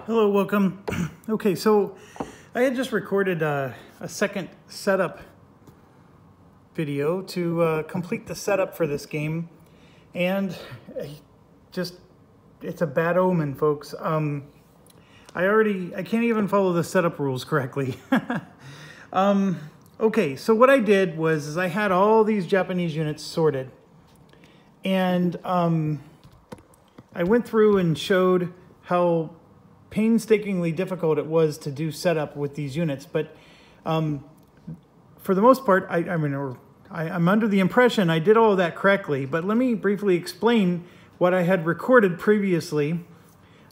Hello, welcome. Okay, so I had just recorded a second setup video to complete the setup for this game, and it's a bad omen, folks. I can't even follow the setup rules correctly. Okay, so what I did was I had all these Japanese units sorted, and I went through and showed how painstakingly difficult it was to do setup with these units, but for the most part, I'm under the impression I did all of that correctly. But let me briefly explain what I had recorded previously,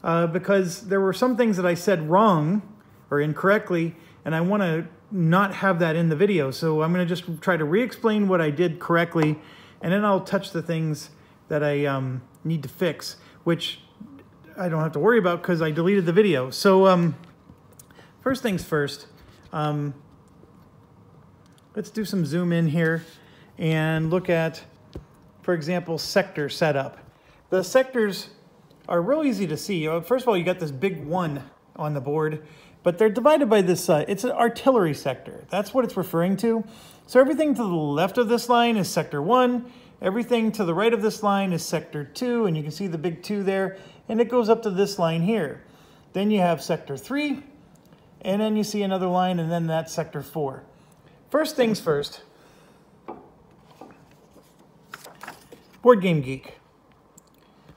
because there were some things that I said wrong or incorrectly, and I want to not have that in the video. So I'm going to just try to re-explain what I did correctly, and then I'll touch the things that I need to fix, which I don't have to worry about because I deleted the video. So first things first, let's do some zoom in here and look at, for example, sector setup. The sectors are real easy to see. First of all, you got this big one on the board, but they're divided by this, it's an artillery sector. That's what it's referring to. So everything to the left of this line is sector 1. Everything to the right of this line is sector 2, and you can see the big 2 there, and it goes up to this line here. Then you have sector 3, and then you see another line, and then that's sector 4. First things first, Board Game Geek.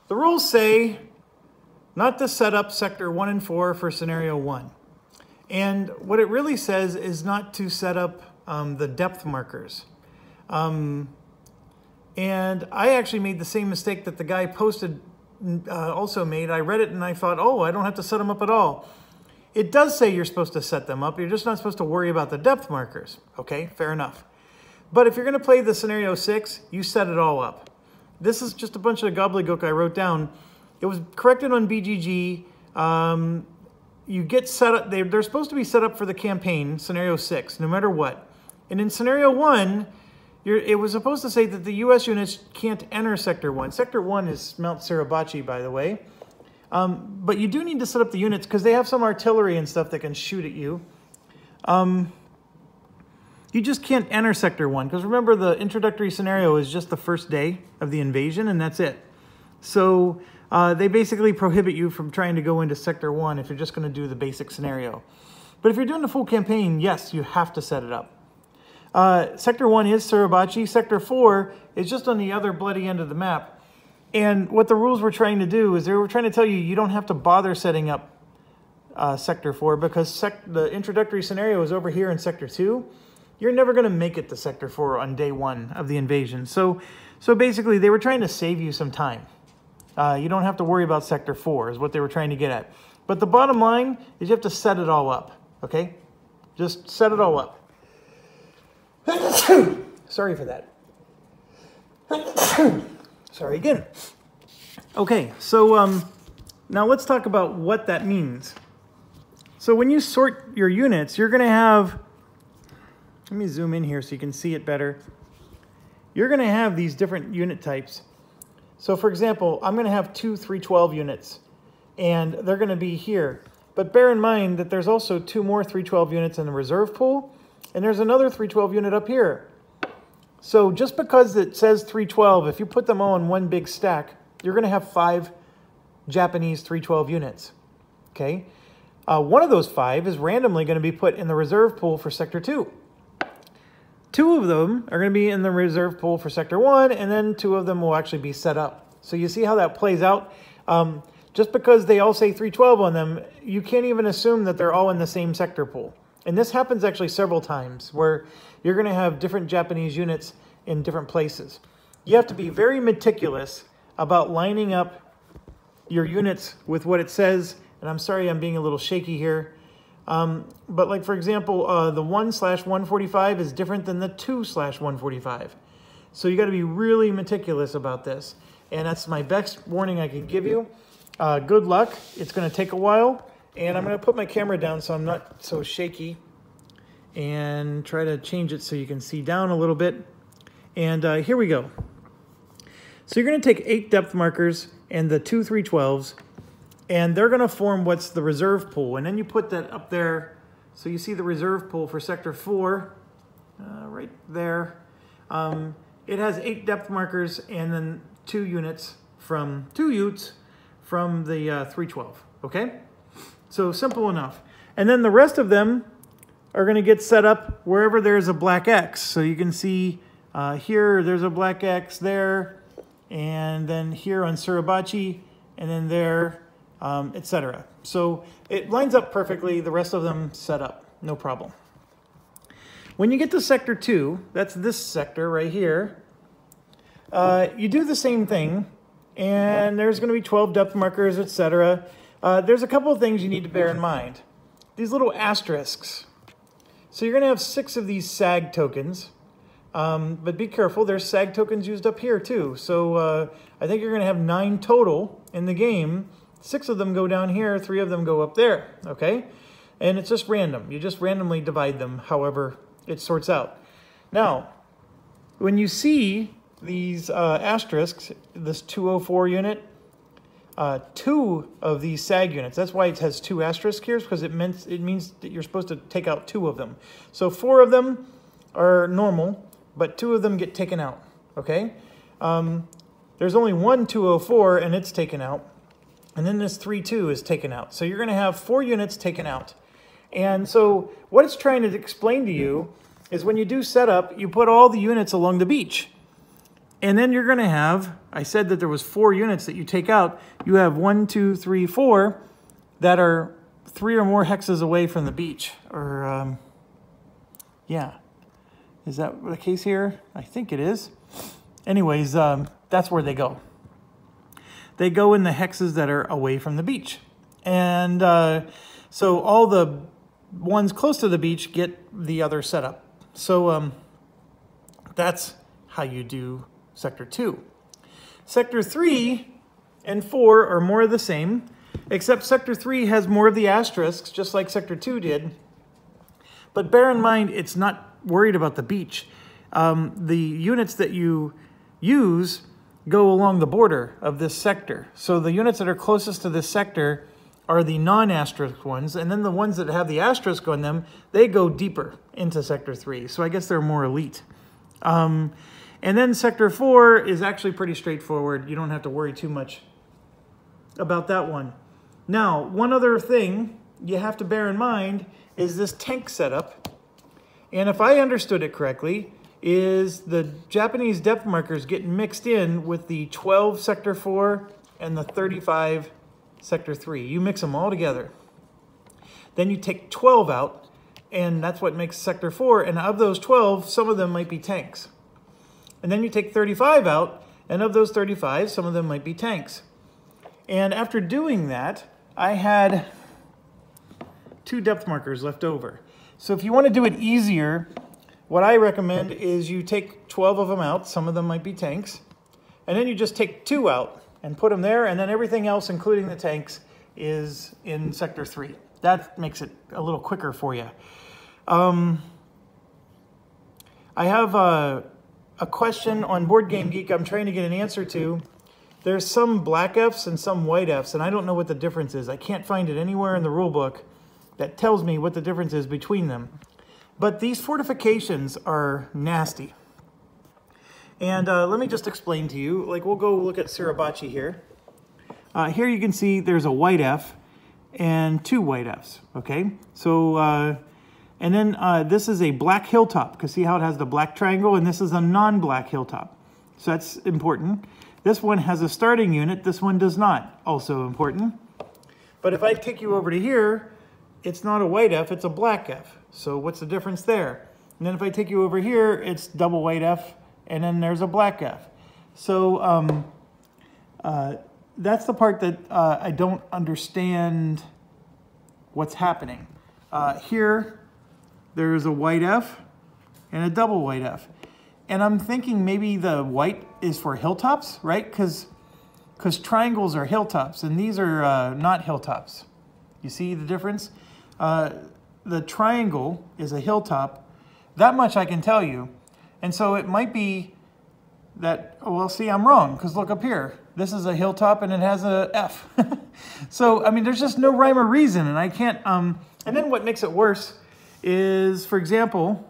The rules say not to set up sector 1 and 4 for scenario 1. And what it really says is not to set up the depth markers. And I actually made the same mistake that the guy posted also made. I read it and I thought, oh, I don't have to set them up at all. It does say you're supposed to set them up. You're just not supposed to worry about the depth markers. Okay, fair enough. But if you're going to play the scenario 6, you set it all up. This is just a bunch of gobbledygook I wrote down. It was corrected on BGG. You get set up. They're supposed to be set up for the campaign, scenario 6, no matter what. And in scenario 1, it was supposed to say that the U.S. units can't enter Sector 1. Sector 1 is Mount Suribachi, by the way. But you do need to set up the units because they have some artillery and stuff that can shoot at you. You just can't enter Sector 1 because remember, the introductory scenario is just the first day of the invasion, and that's it. So they basically prohibit you from trying to go into Sector 1 if you're just going to do the basic scenario. But if you're doing the full campaign, yes, you have to set it up. Sector 1 is Suribachi. Sector 4 is just on the other bloody end of the map. And what the rules were trying to do is they were trying to tell you you don't have to bother setting up Sector 4 because the introductory scenario is over here in Sector 2. You're never going to make it to Sector 4 on day 1 of the invasion. So basically they were trying to save you some time. You don't have to worry about Sector 4 is what they were trying to get at. But the bottom line is you have to set it all up, okay? Just set it all up. Sorry for that. Sorry again. Okay, so now let's talk about what that means. So when you sort your units, you're going to have, let me zoom in here so you can see it better. You're going to have these different unit types. So for example, I'm going to have 2 312 units, and they're going to be here. But bear in mind that there's also 2 more 312 units in the reserve pool, and there's another 312 unit up here. So just because it says 312, if you put them all in one big stack, you're going to have 5 Japanese 312 units. Okay? One of those 5 is randomly going to be put in the reserve pool for Sector 2. 2 of them are going to be in the reserve pool for Sector 1, and then 2 of them will actually be set up. So you see how that plays out? Just because they all say 312 on them, you can't even assume that they're all in the same sector pool. And this happens actually several times where you're going to have different Japanese units in different places. You have to be very meticulous about lining up your units with what it says. And I'm sorry I'm being a little shaky here. But like, for example, the 1/145 is different than the 2/145. So you got to be really meticulous about this. And that's my best warning I could give you. Good luck. It's going to take a while. And I'm going to put my camera down so I'm not so shaky and try to change it so you can see down a little bit. And here we go. So you're going to take 8 depth markers and the 2 312s, and they're going to form what's the reserve pool. And then you put that up there. So you see the reserve pool for Sector 4 right there. It has 8 depth markers and then 2 utes from the 312, okay? So simple enough. And then the rest of them are going to get set up wherever there's a black X. So you can see here, there's a black X there, and then here on Suribachi, and then there, etc. So it lines up perfectly, the rest of them set up, no problem. When you get to Sector 2, that's this sector right here, you do the same thing, and there's going to be 12 depth markers, etc. There's a couple of things you need to bear in mind. These little asterisks. So you're going to have 6 of these SAG tokens, but be careful, there's SAG tokens used up here too. So I think you're going to have 9 total in the game. 6 of them go down here, 3 of them go up there, okay? And it's just random. You just randomly divide them however it sorts out. Now, when you see these asterisks, this 204 unit, 2 of these SAG units, that's why it has 2 asterisks here, because it means that you're supposed to take out 2 of them. So 4 of them are normal, but 2 of them get taken out, okay? There's only one 204, and it's taken out. And then this 3-2 is taken out. So you're going to have 4 units taken out. And so what it's trying to explain to you is when you do setup, you put all the units along the beach. And then you're going to have, I said that there was 4 units that you take out. You have 1, 2, 3, 4 that are 3 or more hexes away from the beach. Or, yeah. Is that the case here? I think it is. Anyways, that's where they go. They go in the hexes that are away from the beach. And so all the ones close to the beach get the other setup. So that's how you do Sector 2. Sector 3 and 4 are more of the same, except Sector 3 has more of the asterisks, just like Sector 2 did. But bear in mind, it's not worried about the beach. The units that you use go along the border of this sector. So the units that are closest to this sector are the non-asterisk ones, and then the ones that have the asterisk on them, they go deeper into Sector 3. So I guess they're more elite. And then Sector 4 is actually pretty straightforward. You don't have to worry too much about that one. Now, one other thing you have to bear in mind is this tank setup. And if I understood it correctly, is the Japanese depth markers getting mixed in with the 12 Sector 4 and the 35 Sector 3. You mix them all together. Then you take 12 out, and that's what makes Sector 4. And of those 12, some of them might be tanks. And then you take 35 out, and of those 35, some of them might be tanks. And after doing that, I had 2 depth markers left over. So if you want to do it easier, what I recommend is you take 12 of them out, some of them might be tanks, and then you just take 2 out and put them there, and then everything else, including the tanks, is in Sector 3. That makes it a little quicker for you. I have a question on Board Game Geek I'm trying to get an answer to. There's some black Fs and some white Fs, and I don't know what the difference is. I can't find it anywhere in the rule book that tells me what the difference is between them. But these fortifications are nasty. And let me just explain to you. Like, we'll go look at Suribachi here. Here you can see there's a white F and 2 white Fs, okay? So, and then this is a black hilltop, because see how it has the black triangle? And this is a non-black hilltop. So that's important. This one has a starting unit. This one does not. Also important. But if I take you over to here, it's not a white F, it's a black F. So what's the difference there? And then if I take you over here, it's double white F, and then there's a black F. So that's the part that I don't understand what's happening. Here, there's a white F and a double white F. And I'm thinking maybe the white is for hilltops, right? Because triangles are hilltops, and these are not hilltops. You see the difference? The triangle is a hilltop. That much I can tell you. And so it might be that, oh, well, see, I'm wrong, because look up here. This is a hilltop and it has a F. So, I mean, there's just no rhyme or reason, and I can't, and then what makes it worse is, for example,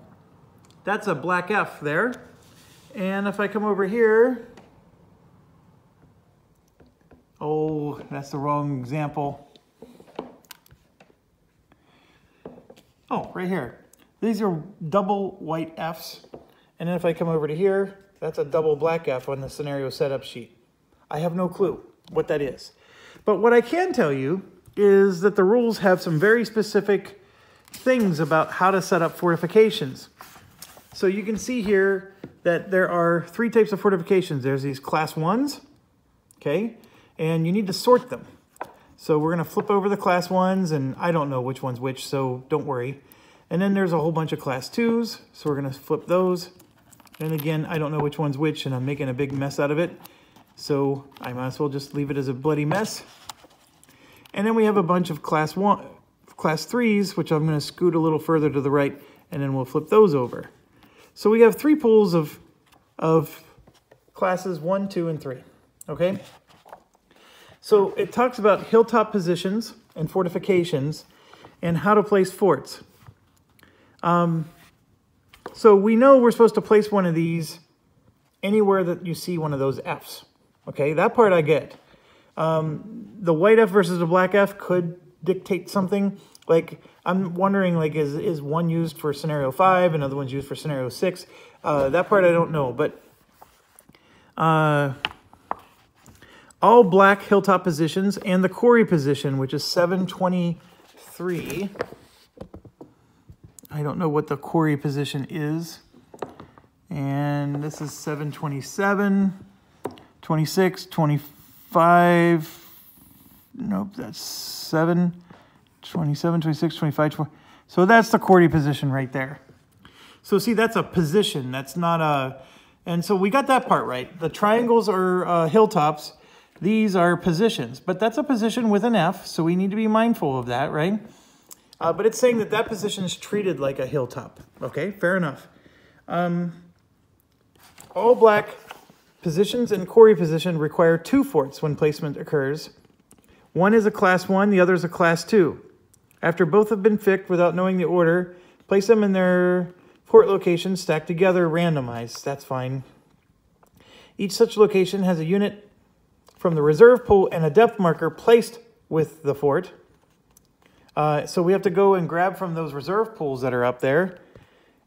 that's a black F there. And if I come over here, oh, that's the wrong example. Oh, right here. These are double white Fs. And then if I come over to here, that's a double black F on the scenario setup sheet. I have no clue what that is. But what I can tell you is that the rules have some very specific things about how to set up fortifications. So you can see here that there are 3 types of fortifications. There's these class 1s, okay? And you need to sort them. So we're gonna flip over the class 1s, and I don't know which one's which, so don't worry. And then there's a whole bunch of class 2s, so we're gonna flip those. And again, I don't know which one's which, and I'm making a big mess out of it. So I might as well just leave it as a bloody mess. And then we have a bunch of class 3s, which I'm gonna scoot a little further to the right, and then we'll flip those over. So we have 3 pools of classes 1, 2, and 3, okay? So it talks about hilltop positions and fortifications and how to place forts. So we know we're supposed to place one of these anywhere that you see one of those Fs, okay? That part I get. The white F versus the black F could dictate something. Like, I'm wondering, like, is one used for scenario 5, another one's used for scenario 6? That part I don't know, but all black hilltop positions and the quarry position, which is 723. I don't know what the quarry position is. And this is 727, 26, 25. Nope, that's 7, 27, 26, 25, 20. So that's the quarry position right there. So see, that's a position. That's not a... And so we got that part right. The triangles are hilltops. These are positions. But that's a position with an F, so we need to be mindful of that, right? But it's saying that that position is treated like a hilltop. Okay, fair enough. All black positions and quarry position require 2 forts when placement occurs. One is a class 1, the other is a class 2. After both have been picked without knowing the order, place them in their fort locations stacked together, randomized. That's fine. Each such location has a unit from the reserve pool and a depth marker placed with the fort. So we have to go and grab from those reserve pools that are up there.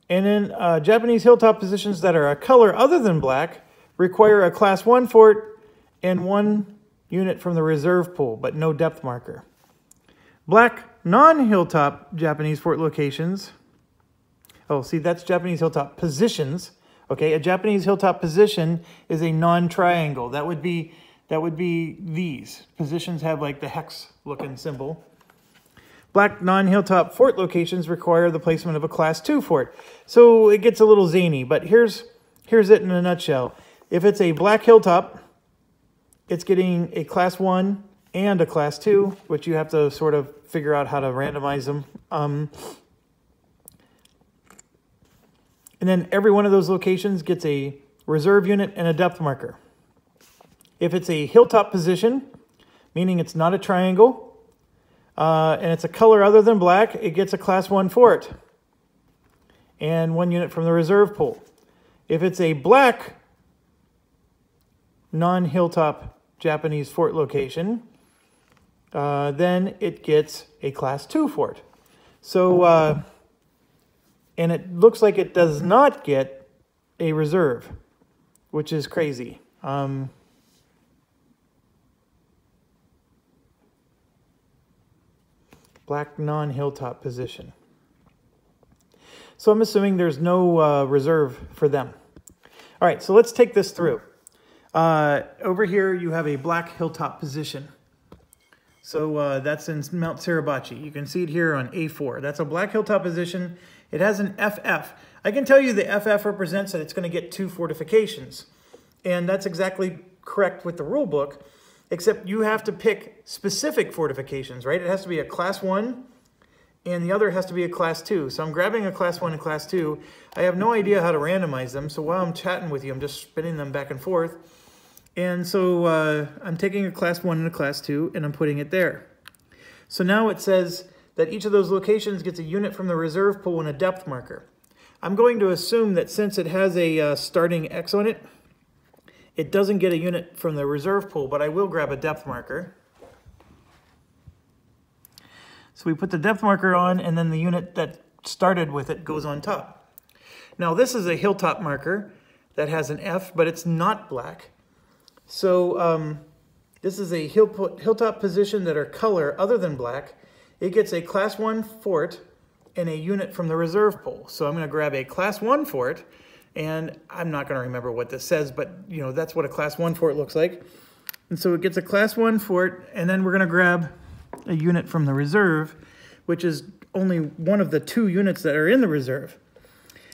And then Japanese hilltop positions that are a color other than black require a class 1 fort and 1 unit from the reserve pool, but no depth marker. Black non-hilltop Japanese fort locations. Oh, see, that's Japanese hilltop positions. Okay, a Japanese hilltop position is a non-triangle. That would be these. Positions have like the hex-looking symbol. Black non-hilltop fort locations require the placement of a class 2 fort. So it gets a little zany, but here's it in a nutshell. If it's a black hilltop, it's getting a class 1 and a class 2, which you have to sort of figure out how to randomize them. And then every one of those locations gets a reserve unit and a depth marker. If it's a hilltop position, meaning it's not a triangle, and it's a color other than black, it gets a class 1 fort and 1 unit from the reserve pool. If it's a black non-hilltop Japanese fort location, then it gets a class 2 fort. So, and it looks like it does not get a reserve, which is crazy. Black non-hilltop position. So I'm assuming there's no reserve for them. All right, so let's take this through. Over here, you have a black hilltop position. So that's in Mount Suribachi. You can see it here on A4. That's a black hilltop position. It has an FF. I can tell you the FF represents that it's going to get 2 fortifications. And that's exactly correct with the rule book, except you have to pick specific fortifications, right? It has to be a class 1 and the other has to be a class 2. So I'm grabbing a class 1 and class 2. I have no idea how to randomize them, so while I'm chatting with you, I'm just spinning them back and forth. And so I'm taking a class 1 and a class 2, and I'm putting it there. So now it says that each of those locations gets a unit from the reserve pool and a depth marker. I'm going to assume that since it has a starting X on it, it doesn't get a unit from the reserve pool, but I will grab a depth marker. So we put the depth marker on, and then the unit that started with it goes on top. Now this is a Hilltop marker that has an F, but it's not black. So this is a Hilltop position that are color other than black. It gets a class 1 fort and a unit from the reserve pool. So I'm going to grab a class 1 fort, and I'm not going to remember what this says, but you know, that's what a class 1 fort looks like. And so it gets a class 1 fort, and then we're going to grab a unit from the reserve, which is only one of the 2 units that are in the reserve.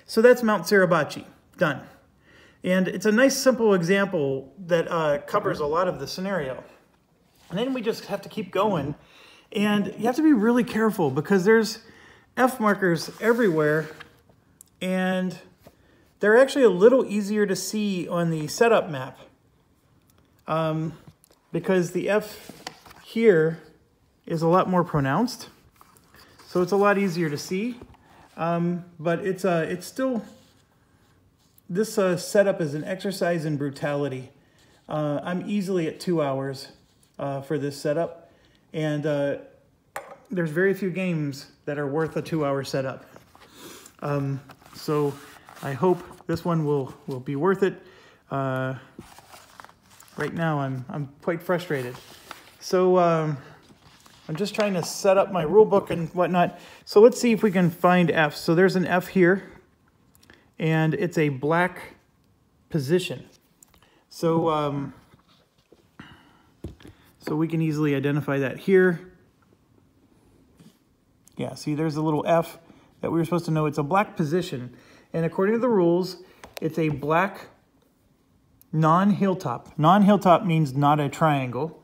So that's Mount Suribachi, done. And it's a nice simple example that covers a lot of the scenario. And then we just have to keep going. And you have to be really careful because there's F markers everywhere, and they're actually a little easier to see on the setup map because the F here is a lot more pronounced, so it's a lot easier to see. But it's still, this setup is an exercise in brutality. I'm easily at 2 hours for this setup. And there's very few games that are worth a 2-hour setup. So I hope this one will be worth it. Right now I'm quite frustrated. So I'm just trying to set up my rule book and whatnot. So let's see if we can find F. So there's an F here, and it's a black position. So so we can easily identify that here. Yeah, see, there's a little F that we were supposed to know. It's a black position. And according to the rules, it's a black non-hilltop. Non-hilltop means not a triangle.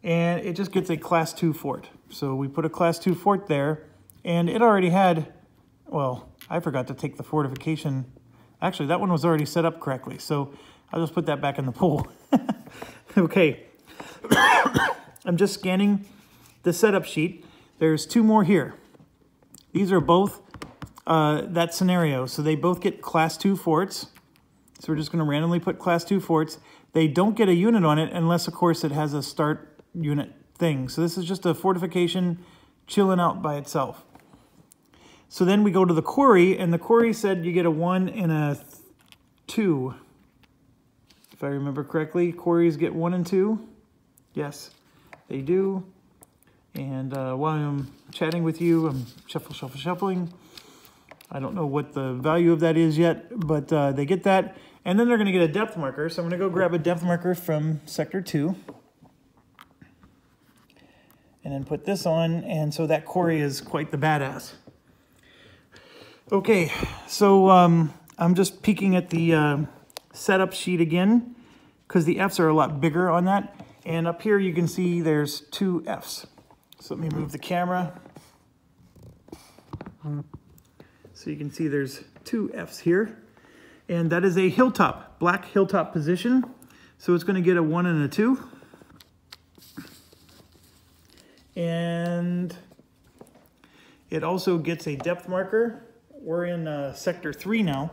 And it just gets a class 2 fort. So we put a class 2 fort there. And it already had, well, I forgot to take the fortification. Actually, that one was already set up correctly. So I'll just put that back in the pool. Okay. I'm just scanning the setup sheet. There's 2 more here. These are both that scenario. So they both get class 2 forts. So we're just going to randomly put class 2 forts. They don't get a unit on it unless, of course, it has a start unit thing. So this is just a fortification chilling out by itself. So then we go to the Quarry, and the Quarry said you get a 1 and a 2. If I remember correctly, Quarries get 1 and 2. Yes, they do. And while I'm chatting with you, I'm shuffling. I don't know what the value of that is yet, but they get that. And then they're going to get a depth marker. So I'm going to go grab a depth marker from Sector 2. And then put this on. And so that Quarry is quite the badass. Okay, so I'm just peeking at the setup sheet again, because the Fs are a lot bigger on that. And up here you can see there's 2 Fs. So let me move the camera. So you can see there's 2 Fs here. And that is a hilltop, black hilltop position. So it's going to get a 1 and a 2. And it also gets a depth marker. We're in Sector 3 now.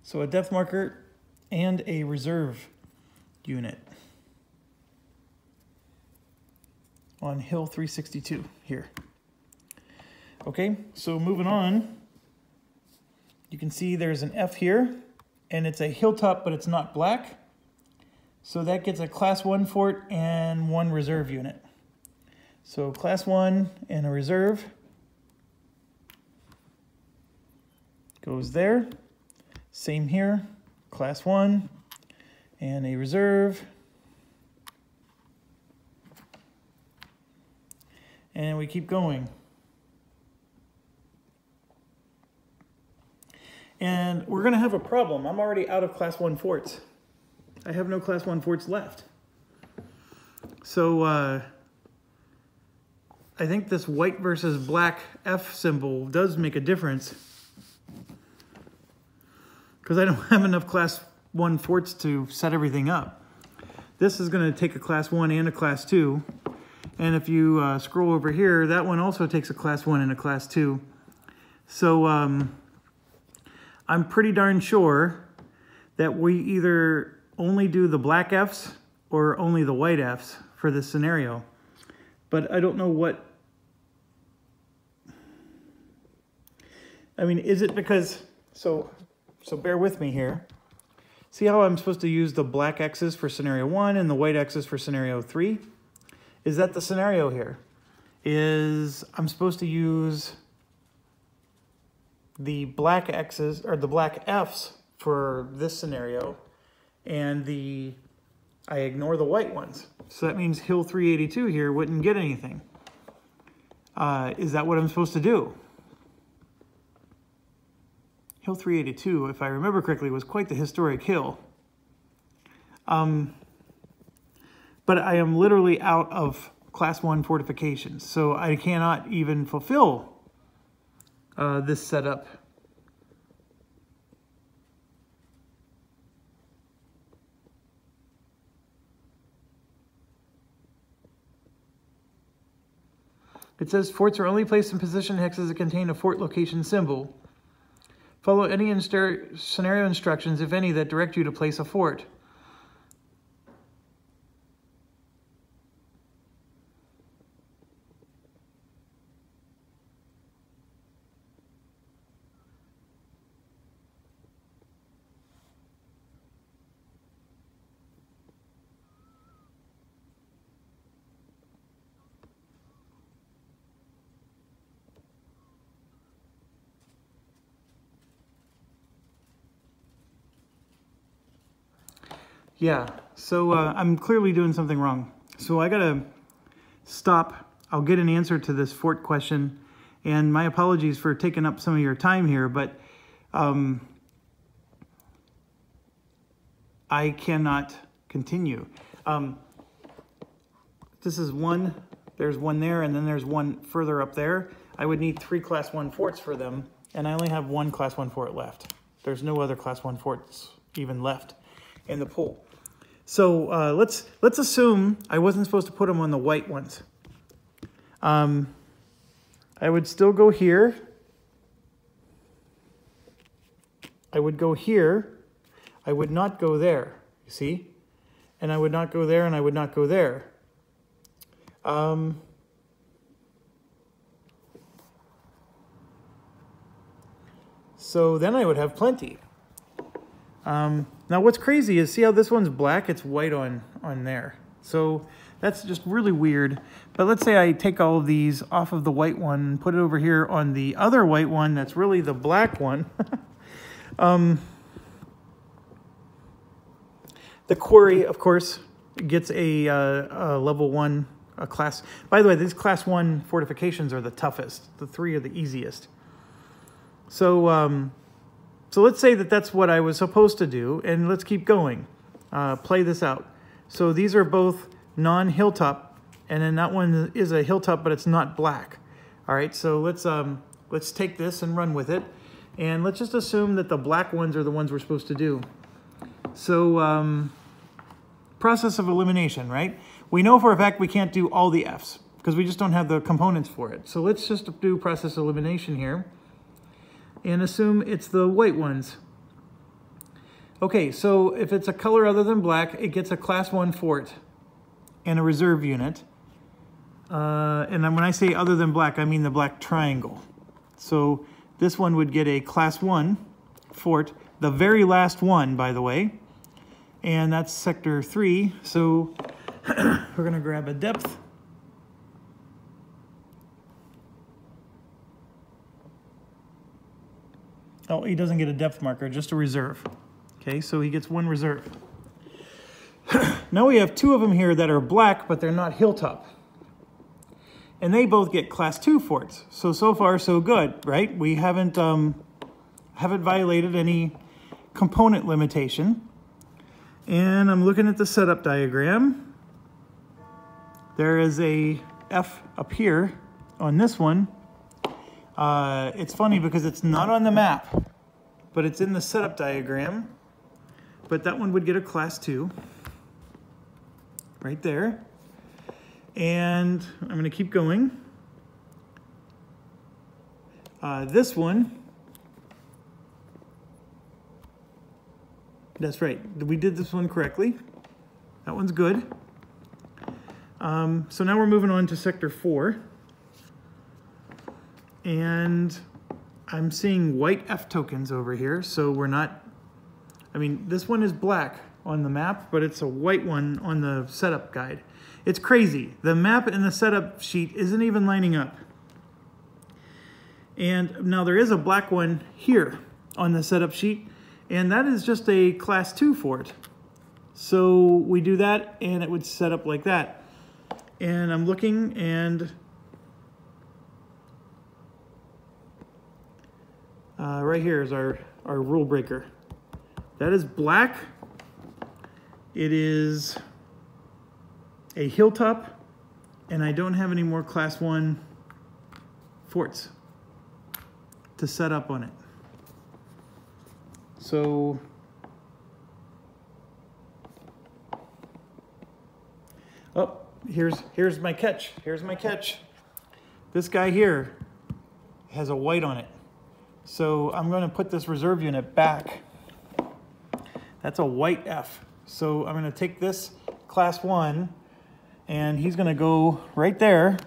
So a depth marker and a reserve unit on Hill 362 here. Okay, so moving on, you can see there's an F here, and it's a hilltop, but it's not black. So that gets a class 1 fort and 1 reserve unit. So class 1 and a reserve goes there. Same here, class 1 and a reserve. And we keep going. And we're going to have a problem. I'm already out of class 1 forts. I have no class 1 forts left. So I think this white versus black F symbol does make a difference, because I don't have enough class 1 forts to set everything up. This is going to take a class 1 and a class 2. And if you scroll over here, that one also takes a class 1 and a class 2. So I'm pretty darn sure that we either only do the black Fs or only the white Fs for this scenario. But I don't know what... I mean, is it because... So bear with me here. See how I'm supposed to use the black X's for scenario 1 and the white X's for scenario 3? Is that the scenario here? Is I'm supposed to use the black X's or the black F's for this scenario, and I ignore the white ones. So that means Hill 382 here wouldn't get anything. Is that what I'm supposed to do? Hill 382, if I remember correctly, was quite the historic hill. But I am literally out of class 1 fortifications, so I cannot even fulfill this setup. It says forts are only placed in position hexes that contain a fort location symbol. Follow any scenario instructions, if any, that direct you to place a fort. Yeah, so I'm clearly doing something wrong. So I gotta stop. I'll get an answer to this fort question, and my apologies for taking up some of your time here, but I cannot continue. This is one, there's one there, and then there's one further up there. I would need 3 class 1 forts for them, and I only have 1 class 1 fort left. There's no other class 1 forts even left in the pool. So let's assume I wasn't supposed to put them on the white ones. I would still go here. I would go here. I would not go there, you see? And I would not go there, and I would not go there. So then I would have plenty. Now what's crazy is, see how this one's black? It's white on there. So that's just really weird. But let's say I take all of these off of the white one and put it over here on the other white one that's really the black one. The Quarry, of course, gets a level 1 class. By the way, these class 1 fortifications are the toughest. The 3 are the easiest. So let's say that that's what I was supposed to do, and let's keep going. Play this out. So these are both non-hilltop, and then that one is a hilltop, but it's not black. All right, so let's take this and run with it, and let's just assume that the black ones are the ones we're supposed to do. So process of elimination, right? We know for a fact we can't do all the Fs because we just don't have the components for it. So let's just do process elimination here and assume it's the white ones. Okay, so if it's a color other than black, it gets a class 1 fort and a reserve unit. And then when I say other than black, I mean the black triangle. So this one would get a class 1 fort, the very last one, by the way. And that's sector 3. So we're gonna grab a depth. Oh, he doesn't get a depth marker, just a reserve. Okay, so he gets 1 reserve. Now we have 2 of them here that are black, but they're not hilltop. And they both get class 2 forts. So far, so good, right? We haven't violated any component limitation. And I'm looking at the setup diagram. There is a F up here on this one, it's funny because it's not on the map, but it's in the setup diagram. But that one would get a class 2 right there. And I'm going to keep going. This one, that's right, we did this one correctly. That one's good. So now we're moving on to Sector 4. And I'm seeing white F tokens over here, so we're not, I mean, this one is black on the map, but it's a white one on the setup guide. It's crazy. The map and the setup sheet isn't even lining up. And now there is a black one here on the setup sheet, and that is just a class 2 fort. So we do that, and it would set up like that. And I'm looking, and right here is our rule breaker. That is black. It is a Hilltop, and I don't have any more class 1 forts to set up on it. So oh, here's my catch. Here's my catch. This guy here has a white on it. So I'm going to put this reserve unit back. That's a white F. So I'm going to take this class 1 and he's going to go right there.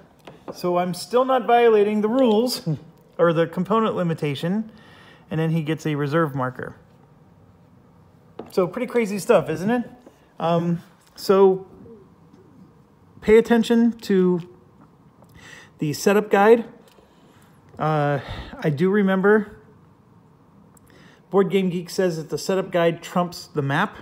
So I'm still not violating the rules or the component limitation, and then he gets a reserve marker. So pretty crazy stuff, isn't it? So pay attention to the setup guide. I do remember Board Game Geek says that the setup guide trumps the map.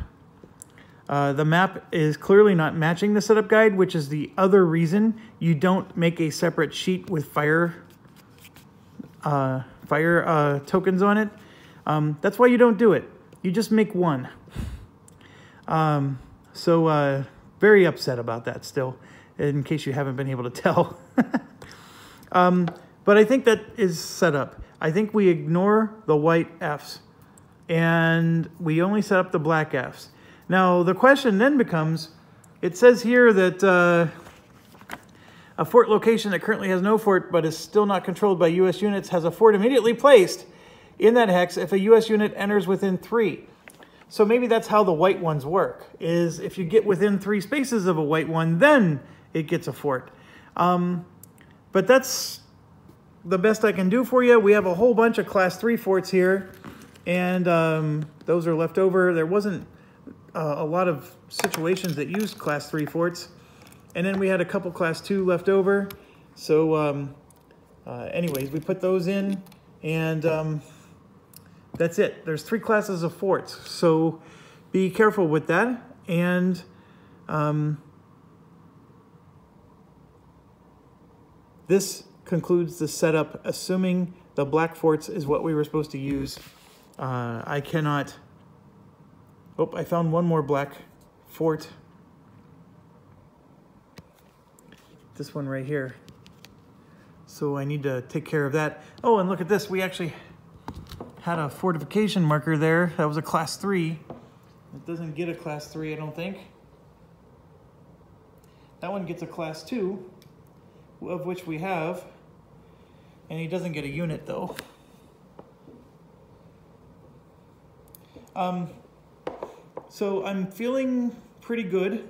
The map is clearly not matching the setup guide, which is the other reason you don't make a separate sheet with fire tokens on it. That's why you don't do it. You just make one. Very upset about that still, in case you haven't been able to tell. But I think that is set up. I think we ignore the white Fs and we only set up the black Fs. Now the question then becomes, it says here that a fort location that currently has no fort but is still not controlled by U.S. units has a fort immediately placed in that hex if a U.S. unit enters within 3. So maybe that's how the white ones work, is if you get within 3 spaces of a white one, then it gets a fort. But that's the best I can do for you. We have a whole bunch of class 3 forts here, and those are left over. There wasn't a lot of situations that used class 3 forts. And then we had a couple class 2 left over. So anyways, we put those in, and that's it. There's 3 classes of forts. So be careful with that. And this concludes the setup, assuming the black forts is what we were supposed to use. I cannot... Oh, I found one more black fort. This one right here. So I need to take care of that. Oh, and look at this. We actually had a fortification marker there. That was a class 3. It doesn't get a class 3, I don't think. That one gets a class 2, of which we have. And he doesn't get a unit, though. So I'm feeling pretty good.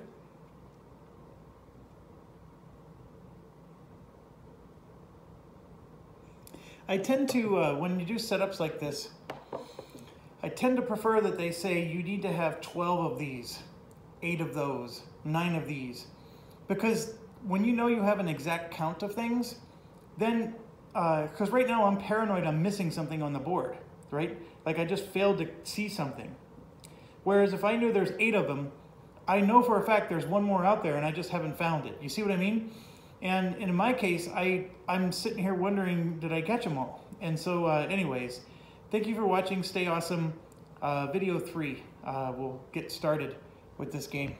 I tend to, when you do setups like this, I tend to prefer that they say you need to have 12 of these, 8 of those, 9 of these. Because when you know you have an exact count of things, then, because right now I'm paranoid I'm missing something on the board, right? Like I just failed to see something. Whereas if I knew there's 8 of them, I know for a fact there's one more out there and I just haven't found it. You see what I mean? And in my case, I'm sitting here wondering, did I catch them all? And so anyways, thank you for watching. Stay awesome. Video 3, we'll get started with this game.